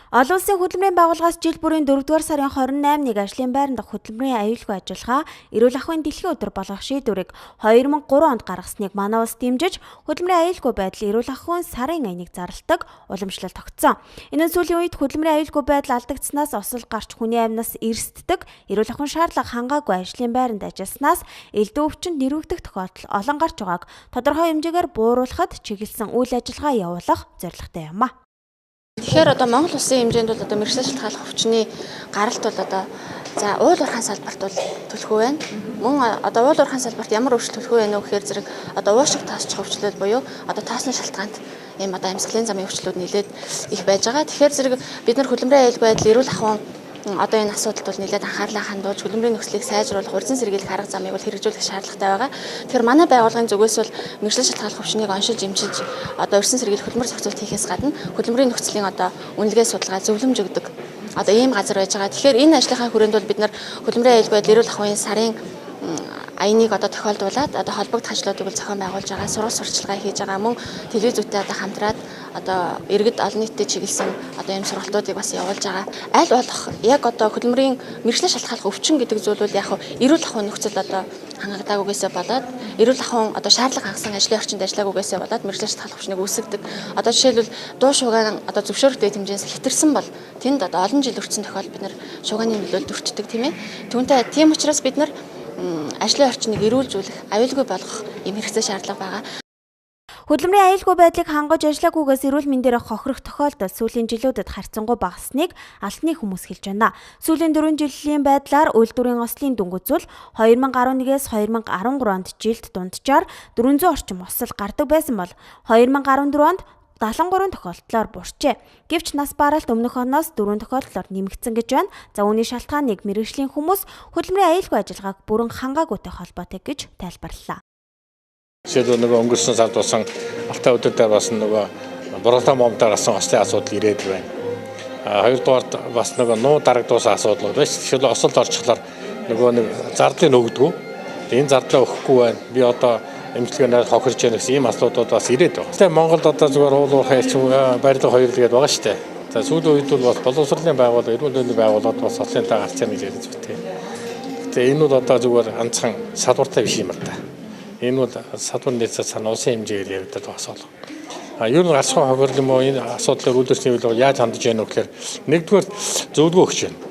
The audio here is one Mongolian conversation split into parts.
Олон улсын хөдөлмөрийн байгууллагаас жил бүрийн 4-р сарын 28-ны ажлын байранд хөдөлмөрийн аюулгүй ажиллагаа эрүүл ахуйн дэлхийн өдөр болгох шийдвэрийг 2003 онд гаргасныг манай улс дэмжиж хөдөлмөрийн аюулгүй байдал эрүүл ахуйн сарын аяныг зарладаг уламжлал тогтсон. Энэ нь сүүлийн үед хөдөлмөрийн аюулгүй байдал алдагдсанаас осол гарч хүний амьнаас эрсддэг эрүүл ахуйн шаардлага хангаагүй ажлын байранд ажилласнаас элдв өвчнөд нэрвэгдэх тохиолдол олон гарч байгааг тодорхой хэмжээгээр бууруулахад чиглэсэн үйл ажиллагаа явуулах зорилготой юм а. Тэгэхээр Монгол улсын хэмжээнд бол мэргэжил шалтгааллах өвчний гаралт бол уул уурхайн салбарт бол төлхөө байна. Мөн уул уурхайн салбарт ямар өөрчлөлт төлхөө байна вэ гэхээр зэрэг уушиг таасчих өвчлөл буюу таасны шалтгаанд ийм амьсгалын замын өвчлүүд нэлээд их байж байгаа. Тэгэхээр зэрэг бид нар хөдөлмөрийн аюулгүй байдал эрүүл ахуйн энэ асуудалд бол нэлээд анхаарлаа хандуулж хөдөлмөрийн нөхцөлийг сайжруулах, урьдчилан сэргийлэх арга замыг бол хэрэгжүүлэх шаардлагатай байгаа. Тэгэхээр манай байгууллагын зүгээс бол мэргэжил шалтгааллах өвчнийг оншилж эмчилж урьдчилан сэргийлэх хөдөлмөр зохицуулт хийхээс гадна хөдөлмөрийн нөхцөлийн үнэлгээ судалгаа зөвлөмж өгдөг ийм газар байж байгаа. Тэгэхээр энэ ажлынхаа хүрээнд бол бид нар хөдөлмөрийн аюулгүй байдал эрүүл ахуйн сарын аяныг тохиолдуулаад холбогдох ажлуудыг зохион байгуулж байгаа, сурчилгаа хийж байгаа, мөн телевизүүтэй хамтраад иргэд олон нийтэд чиглэсэн ийм сургалтуудыг бас явуулж байгаа. Аль болох яг хөдөлмөрийн мэргэжлийн шалтгааллах өвчин гэдэг зүйл бол яг эрүүл ахуйн нөхцөл хангагдаагүйгээсээ болоод эрүүл ахуйн шаардлага хангасан ажлын орчинд ажиллаагүйгээсээ болоод мэргэжлийн шалтгааллах өвчнийг үүсгэдэг. Жишээлбэл дуу шуугаан зөвшөөрөх дэд хэмжээс хэтэрсэн бол тэнд олон жил өртсөн тохиолдолд бид нар шуугааны нөлөөлөлд өртдөг тийм ээ. Түүнтэй тийм учраас бид нар ажлын орчныг эрүүлжүүлэх, аюулгүй болгох юм хэрэгцээ шаардлага байгаа. Хөдөлмөрийн аюулгүй байдлыг хангаж ажиллаагүйгээс эрүүл мэндээр хохирох тохиолдол сүүлийн жилүүдэд харьцангуй багасныг албаны хүмүүс хэлж байна. Сүүлийн 4 жилийн байдлаар үйлдвэрийн ослын дүнг үзвэл 2011-ээс 2013 онд жилд дунджаар 400 орчим осол гардаг байсан бол 2014 онд 73 тохиолдлоор бурчээ. Гэвч нас баралт өмнөх оноос 4 тохиолдлоор нэмэгдсэн гэж байна. Үүний шалтгааныг мэргэжлийн хүмүүс хөдөлмөрийн аюулгүй ажиллагааг бүрэн хангаагүйтэй холбоотой гэж тайлбарллаа. Жишээлбэл өнгөрсөн сард болсон алтай өдөр дээр бас буруулаа момдоор асан ослын асуудал ирээд байна. Хоёрдугаард бас нуу дарагдуулсан асуудал байна. Жишээлбэл осолд орчихлоор зардлыг өгдөггүй. Энэ зардлаа өгөхгүй байна. Би эмчилгээнээр хохирч яах гэсэн ийм асуудлууд бас ирээд байна. Тэгээ Монголд зүгээр уул уурхай барилга хоёрлог гэдэг байгаа шүү дээ. За сүүлийн үед бол боловсролын байгууллага, эрүүл мэндийн байгууллагууд бас ослынтаа гарч яана гэж ярьж байна. Тэгээ энэ бол зүгээр ганцхан салбартай биш юм л да. Энэ бол салбарын дэд засгийн улсын хэмжээгээр яригддаг асуудал. Ер нь алсгүй хохирол юм уу энэ асуудлыг үйлдвэрчний үйлдвэр яаж хандаж яах вэ гэхээр нэгдүгээр зөвлөгөө өгч байна.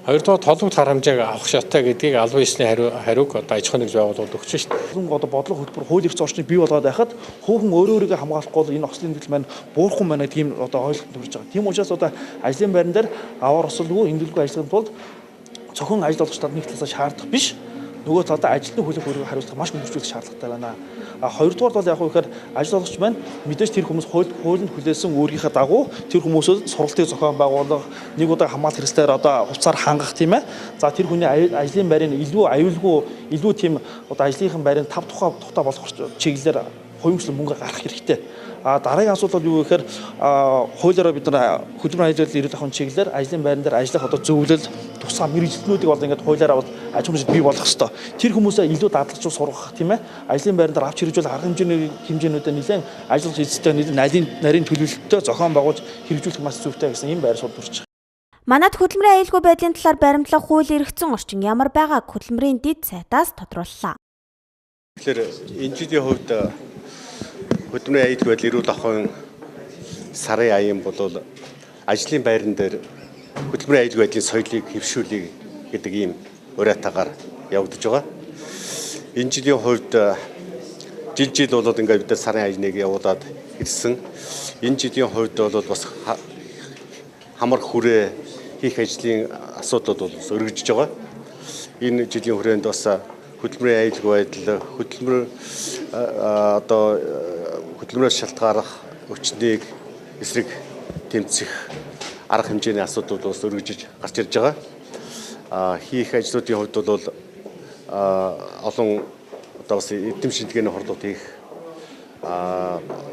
Хоёрдугаар толгойд хар хэмжээг авах шаттай гэдгийг албан ёсны хариуг аж ахуйн нэгж байгууллагууд өгч шүү дээ. Бодлого хөтөлбөр хууль эрх зүйн орчныг бий болгоод байхад хүүхэн өөрийгөө хамгаалахгүй бол энэ ослын нөхцөл маань буурахгүй байна гэдэг ийм ойлголт төрж байгаа. Тийм учраас ажлын байран дээр аваар осолгүй эндэлгүй ажиллахын тулд цохон ажил олгогчдод нэг талаас шаардах биш. Нөгөө талдаа ажилтны хөлөг хөрөгийг хариуцлах маш хөнгөлөлтөх шаардлагатай байна. Хоёрдугаар бол яг үхээр ажил олгогч маань мэдээж тэр хүмүүс хуулинд хүлээсэн үүргийнхээ дагуу тэр хүмүүсд сургалтыг зохион байгуулах, нэг удаа хамгаалах хэрэгслээр хуцаар хангах тийм ээ. За тэр хүний ажлын байрын илүү аюулгүй, илүү тийм ажлынхаа байрын 5 тухай болох чиглэлээр хувимжлан мөнгө гаргах хэрэгтэй. Дараагийн асуудал бол юу гэхээр хуулиараа бид нар хөдөлмөрийн аюулгүй эрүүл ахуйн чиглэлээр ажлын байран дээр ажиллах зөвлөл тусгай мэргэжилтнүүдийг ингээд хуулиараа аж ахуйн бий болгох ёстой. Тэр хүмүүсээ илүү дадлагжуул сургах тийм ээ. Ажлын байран дээр авч хэрэгжүүл арга хэмжээнүүдэд нэлээд ажиллах эзэстэй нарийн төлөвлөлтөд зохион байгуулж хэрэгжүүлэх маш зүйтэй гэсэн ийм байр суурь төрж байгаа. Манайд хөдөлмөрийн аюулгүй байдлын талаар баримтлах хууль эрх зүйн орчин ямар байгааг хөдөлмөрийн дэд сайтаас тодрууллаа. Тэгэхээр энэ жилийн хувьд хөдөлмөрийн аюулгүй байдал эрүүл ахуйн сарын аян бол ажлын байран дээр хөдөлмөрийн аюулгүй байдлын соёлыг хэвшүүлэх гэдэг ийм уриатаагаар явагдаж байгаа. Энэ жилийн хувьд жил бол ингээд бид сарын аяныг явуулаад ирсэн. Энэ жилийн хувьд бол бас хамар хүрээ хийх ажлын асуудлууд бол өргөжж байгаа. Энэ жилийн хүрээнд бас хөдөлмөрийн аюулгүй байдал, хөдөлмөрөөр шалтгааллах өвчнийг эсрэг тэмцэх арга хэмжээний асуудлууд бас өргөжж гарч ирж байгаа. Хийх ажлуудын хувьд бол олон бас эдийн шинжилгээний хурлууд хийх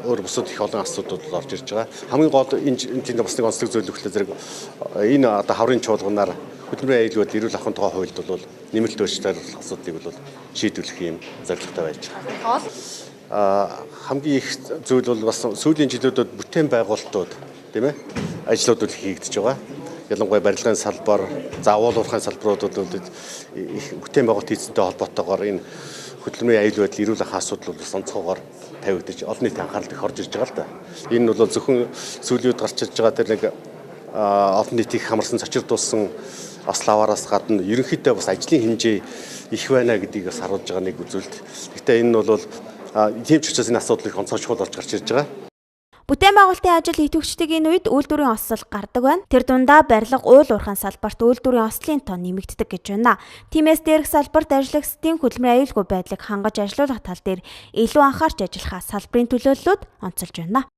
өөр бусад их олон асуудлууд орж ирж байгаа. Хамгийн гол энэ тийм бас нэг онцлог зүйл өгөхлөө зэрэг энэ хаврын чуулганаар хөдөлмөрийн аюулгүй байдал эрүүл ахуйн тухай хуульд бол нэмэлт өөрчлөлт асуудлыг бол шийдвэрлэх юм зорилготой байж байгаа. Хамгийн их зүйл бол бас сүүлийн жилүүдэд бүтээн байгуулалтууд тийм ээ ажлууд бол хийгдэж байгаа. Ялангуяа барилгын салбар, заавал уурхайн салбаруудад их бүтээн байгуулалт эзэнтэй холбоотойгоор энэ хөдөлмөрийн аюул байдал эрүүл ахуйн асуудал бол онцгойгоор тавигдаж олон нийтийн анхаарал их орж ирж байгаа л да. Энэ нь бол зөвхөн сүүлийн үед гарч ирж байгаа тэр нэг олон нийтийг хамарсан цочирдуулсан ославараас гадна ерөнхийдөө бас ажлын хэмжээ их байна гэдгийг бас харуулж байгаа нэг үзүүлэлт. Гэхдээ энэ нь бол тийм ч учраас энэ асуудал их онцгой чухал болж гарч ирж байгаа. Бүтээн байгуулалтын ажил идэвхждэг энэ үед үйлдвэрийн осол гардаг байна. Тэр дундаа барилга, уул уурхайн салбарт үйлдвэрийн ослын тоо нэмэгддэг гэж байна. Тиймээс дээрх салбарт ажиллагчдын хөдөлмөрийн аюулгүй байдлыг хангаж ажилуулах тал дээр илүү анхаарч ажиллахаа салбарын төлөөллүүд онцолж байна.